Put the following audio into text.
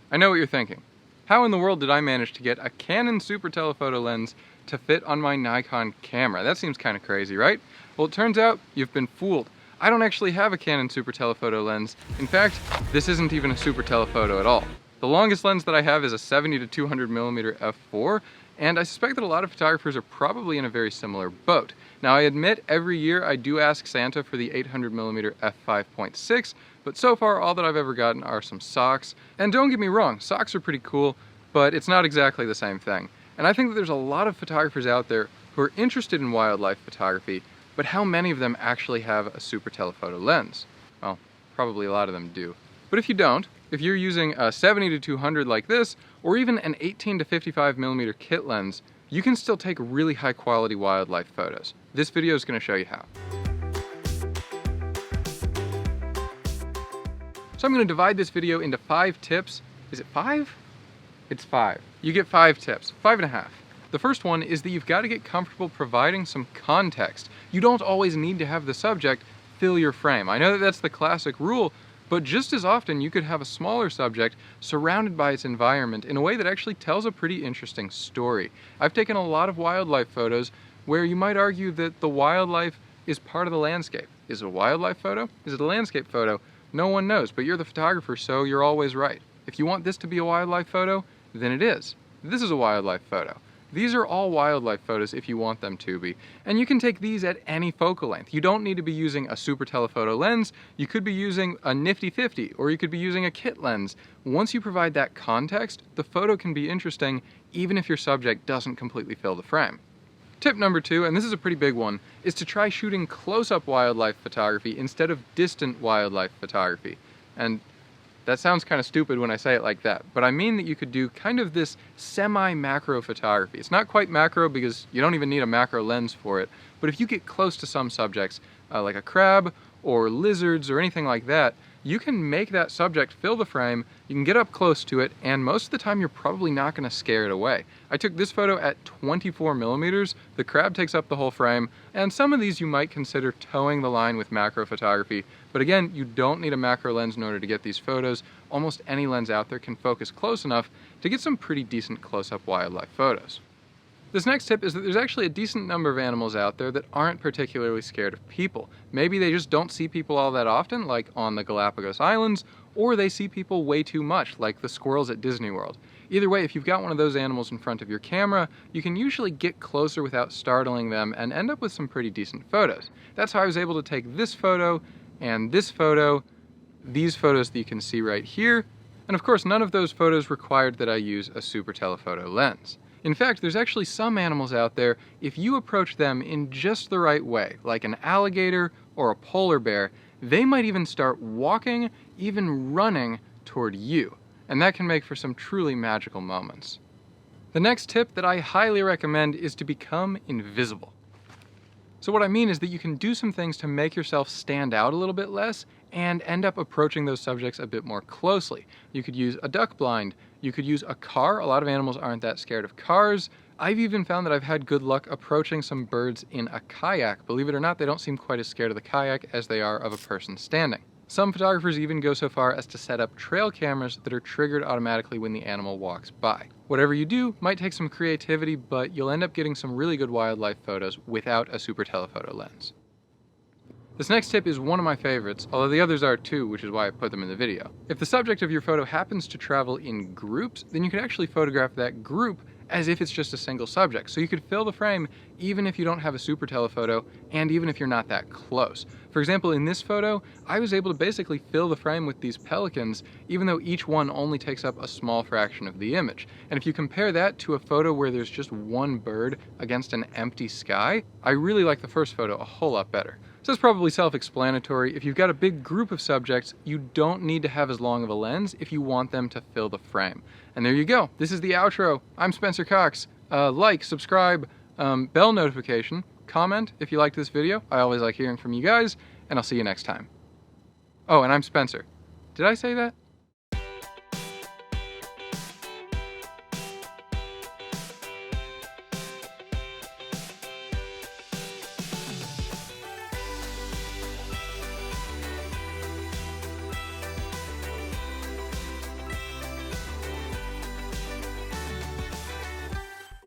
I know what you're thinking. How in the world did I manage to get a Canon super telephoto lens to fit on my Nikon camera? That seems kind of crazy, right? Well, it turns out you've been fooled. I don't actually have a Canon super telephoto lens. In fact, this isn't even a super telephoto at all. The longest lens that I have is a 70 to 200 millimeter f4, and I suspect that a lot of photographers are probably in a very similar boat. Now, I admit every year I do ask Santa for the 800 millimeter f5.6, but so far all that I've ever gotten are some socks. And don't get me wrong, socks are pretty cool, but it's not exactly the same thing. And I think that there's a lot of photographers out there who are interested in wildlife photography, but how many of them actually have a super telephoto lens? Well, probably a lot of them do. But if you don't, if you're using a 70 to 200 like this, or even an 18 to 55 millimeter kit lens, you can still take really high quality wildlife photos. This video is going to show you how. So I'm going to divide this video into 5 tips. Is it 5? It's 5. You get 5 tips, 5.5. The first one is that you've got to get comfortable providing some context. You don't always need to have the subject fill your frame. I know that that's the classic rule, but just as often you could have a smaller subject surrounded by its environment in a way that actually tells a pretty interesting story. I've taken a lot of wildlife photos where you might argue that the wildlife is part of the landscape. Is it a wildlife photo? Is it a landscape photo? No one knows, but you're the photographer, so you're always right. If you want this to be a wildlife photo, then it is. This is a wildlife photo. These are all wildlife photos if you want them to be, and you can take these at any focal length. You don't need to be using a super telephoto lens. You could be using a nifty 50, or you could be using a kit lens. Once you provide that context, the photo can be interesting even if your subject doesn't completely fill the frame. Tip number 2, and this is a pretty big one, is to try shooting close-up wildlife photography instead of distant wildlife photography. And that sounds kind of stupid when I say it like that, but I mean that you could do kind of this semi-macro photography. It's not quite macro because you don't even need a macro lens for it, but if you get close to some subjects, like a crab or lizards or anything like that, you can make that subject fill the frame, you can get up close to it, and most of the time you're probably not going to scare it away. I took this photo at 24 millimeters, the crab takes up the whole frame, and some of these you might consider towing the line with macro photography, but again, you don't need a macro lens in order to get these photos. Almost any lens out there can focus close enough to get some pretty decent close-up wildlife photos. This next tip is that there's actually a decent number of animals out there that aren't particularly scared of people. Maybe they just don't see people all that often, like on the Galapagos Islands, or they see people way too much, like the squirrels at Disney World. Either way, if you've got one of those animals in front of your camera, you can usually get closer without startling them and end up with some pretty decent photos. That's how I was able to take this photo and this photo, these photos that you can see right here, and of course none of those photos required that I use a super telephoto lens. In fact, there's actually some animals out there, if you approach them in just the right way, like an alligator or a polar bear, they might even start walking, even running toward you. And that can make for some truly magical moments. The next tip that I highly recommend is to become invisible. So what I mean is that you can do some things to make yourself stand out a little bit less and end up approaching those subjects a bit more closely. You could use a duck blind, you could use a car. A lot of animals aren't that scared of cars. I've even found that I've had good luck approaching some birds in a kayak. Believe it or not, they don't seem quite as scared of the kayak as they are of a person standing. Some photographers even go so far as to set up trail cameras that are triggered automatically when the animal walks by. Whatever you do might take some creativity, but you'll end up getting some really good wildlife photos without a super telephoto lens. This next tip is one of my favorites, although the others are too, which is why I put them in the video. If the subject of your photo happens to travel in groups, then you can actually photograph that group as if it's just a single subject. So you could fill the frame even if you don't have a super telephoto and even if you're not that close. For example, in this photo, I was able to basically fill the frame with these pelicans even though each one only takes up a small fraction of the image. And if you compare that to a photo where there's just one bird against an empty sky, I really like the first photo a whole lot better. So it's probably self-explanatory. If you've got a big group of subjects, you don't need to have as long of a lens if you want them to fill the frame. And there you go. This is the outro. I'm Spencer Cox. Like, subscribe, bell notification, comment if you liked this video. I always like hearing from you guys, and I'll see you next time. Oh, and I'm Spencer. Did I say that?